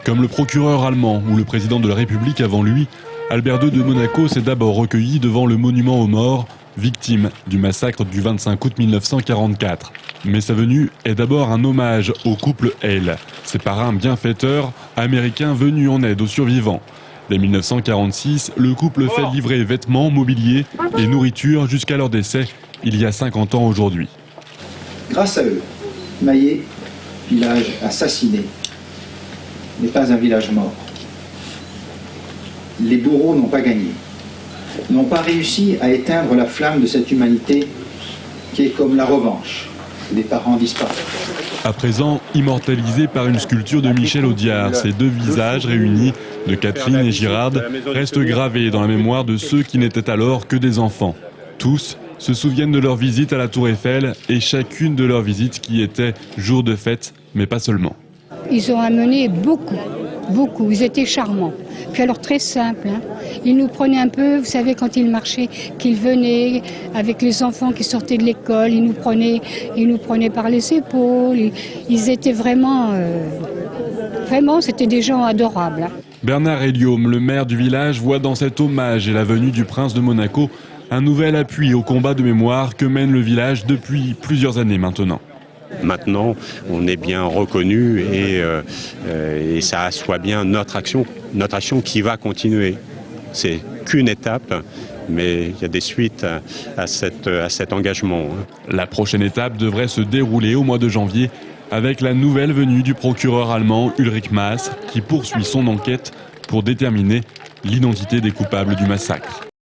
Comme le procureur allemand ou le président de la République avant lui, Albert II de Monaco s'est d'abord recueilli devant le monument aux morts, victimes du massacre du 25 août 1944. Mais sa venue est d'abord un hommage au couple Hale, ses parrains bienfaiteurs américains venus en aide aux survivants. Dès 1946, le couple fait livrer vêtements, mobilier et nourriture jusqu'à leur décès, il y a 50 ans aujourd'hui. Grâce à eux, Maillé, village assassiné, n'est pas un village mort. Les bourreaux n'ont pas gagné, n'ont pas réussi à éteindre la flamme de cette humanité qui est comme la revanche des parents disparus. À présent, immortalisé par une sculpture de Michel Audiard, ces deux visages réunis de Catherine et Girard restent gravés dans la mémoire de ceux qui n'étaient alors que des enfants. Tous se souviennent de leur visite à la Tour Eiffel et chacune de leurs visites qui était jour de fête, mais pas seulement. Ils ont amené beaucoup. Ils étaient charmants. Puis alors très simple, hein. Ils nous prenaient un peu, vous savez, quand ils marchaient, qu'ils venaient avec les enfants qui sortaient de l'école, ils nous prenaient par les épaules. Ils étaient vraiment, c'était des gens adorables. Hein. Bernard Héliôme, le maire du village, voit dans cet hommage et la venue du prince de Monaco un nouvel appui au combat de mémoire que mène le village depuis plusieurs années maintenant. Maintenant, on est bien reconnu et ça assoit bien notre action qui va continuer. C'est qu'une étape, mais il y a des suites à cet engagement. La prochaine étape devrait se dérouler au mois de janvier avec la nouvelle venue du procureur allemand Ulrich Maaß qui poursuit son enquête pour déterminer l'identité des coupables du massacre.